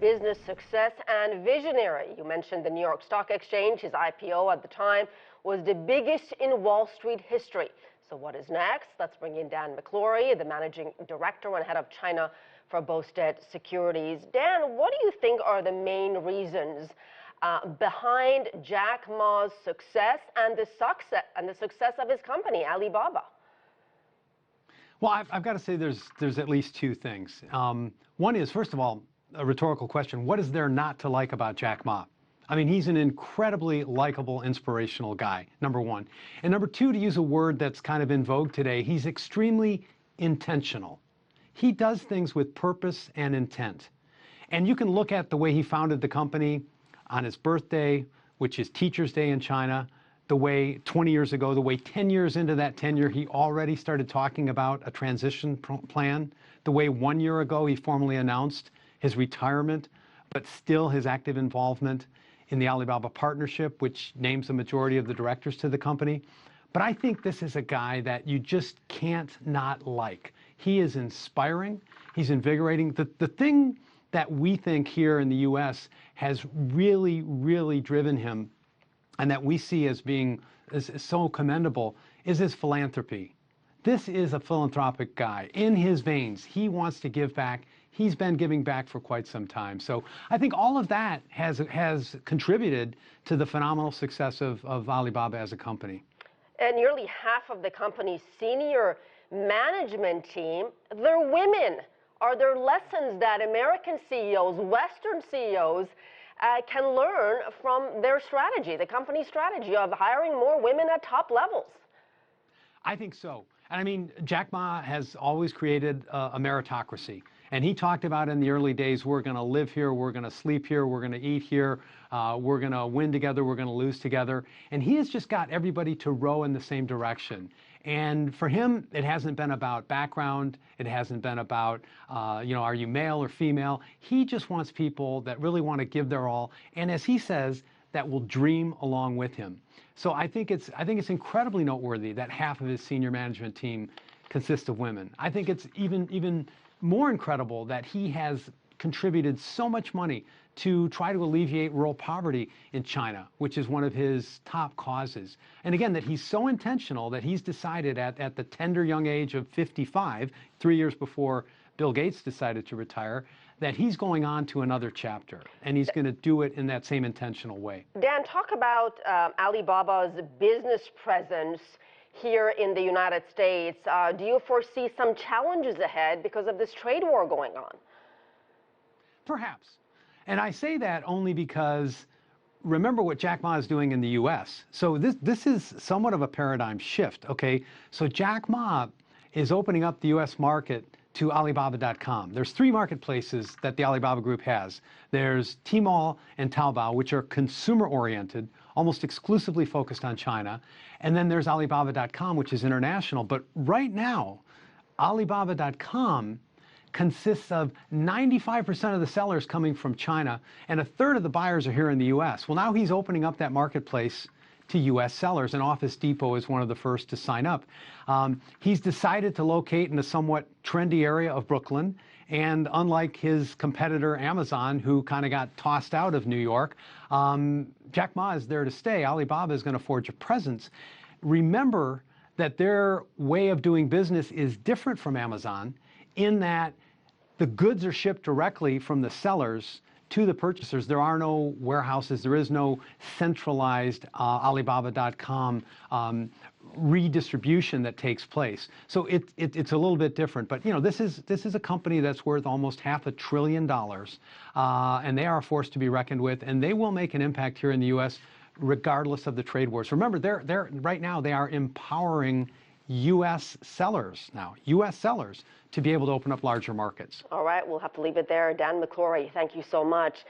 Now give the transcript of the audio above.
Business success and visionary. You mentioned the New York Stock Exchange. His IPO at the time was the biggest in Wall Street history. So what is next? Let's bring in Dan McClory, the managing director and head of China for Boustead Securities. Dan, what do you think are the main reasons behind Jack Ma's success and the success of his company, Alibaba? Well, I've got to say there's at least two things. One is, first of all, a rhetorical question. What is there not to like about Jack Ma? I mean, he's an incredibly likable, inspirational guy, number one. And number two, to use a word that's kind of in vogue today, he's extremely intentional. He does things with purpose and intent. And you can look at the way he founded the company on his birthday, which is Teacher's Day in China, the way 20 years ago, the way 10 years into that tenure, he already started talking about a transition plan, the way 1 year ago he formally announced his retirement, but still his active involvement in the Alibaba partnership, which names the majority of the directors to the company. But I think this is a guy that you just can't not like. He is inspiring. He's invigorating. The thing that we think here in the U.S. has really, really driven him and that we see as being so commendable is his philanthropy. This is a philanthropic guy. In his veins, he wants to give back. He's been giving back for quite some time. So I think all of that has contributed to the phenomenal success of Alibaba as a company. And nearly half of the company's senior management team, they're women. Are there lessons that American CEOs, Western CEOs, can learn from their strategy, the company's strategy of hiring more women at top levels? I think so. And I mean, Jack Ma has always created a meritocracy. And he talked about in the early days, we're going to live here, we're going to sleep here, we're going to eat here, we're going to win together, we're going to lose together. And he has just got everybody to row in the same direction. And for him, it hasn't been about background. It hasn't been about, are you male or female? He just wants people that really want to give their all. And as he says, that will dream along with him. So I think it's incredibly noteworthy that half of his senior management team consists of women. I think it's even more incredible that he has contributed so much money to try to alleviate rural poverty in China, which is one of his top causes. And again, that he's so intentional that he's decided at the tender young age of 55, 3 years before Bill Gates decided to retire, that he's going on to another chapter, and he's going to do it in that same intentional way. Dan, talk about Alibaba's business presence here in the United States. Do you foresee some challenges ahead because of this trade war going on? Perhaps. And I say that only because remember what Jack Ma is doing in the U.S. So this is somewhat of a paradigm shift, okay? So Jack Ma is opening up the U.S. market to Alibaba.com. There's three marketplaces that the Alibaba Group has. There's Tmall and Taobao, which are consumer-oriented, almost exclusively focused on China. And then there's Alibaba.com, which is international. But right now, Alibaba.com consists of 95% of the sellers coming from China, and a third of the buyers are here in the U.S. Well, now he's opening up that marketplace to U.S. sellers, and Office Depot is one of the first to sign up. He's decided to locate in a somewhat trendy area of Brooklyn, and unlike his competitor Amazon, who kind of got tossed out of New York, Jack Ma is there to stay. Alibaba is going to forge a presence. Remember that their way of doing business is different from Amazon in that the goods are shipped directly from the sellers to the purchasers. There are no warehouses. There is no centralized Alibaba.com redistribution that takes place. So it's a little bit different. But this is a company that's worth almost $500 billion, and they are a force to be reckoned with. And they will make an impact here in the U.S. regardless of the trade wars. Remember, they're right now they are empowering U.S. sellers to be able to open up larger markets. All right, we'll have to leave it there. Dan McClory, thank you so much.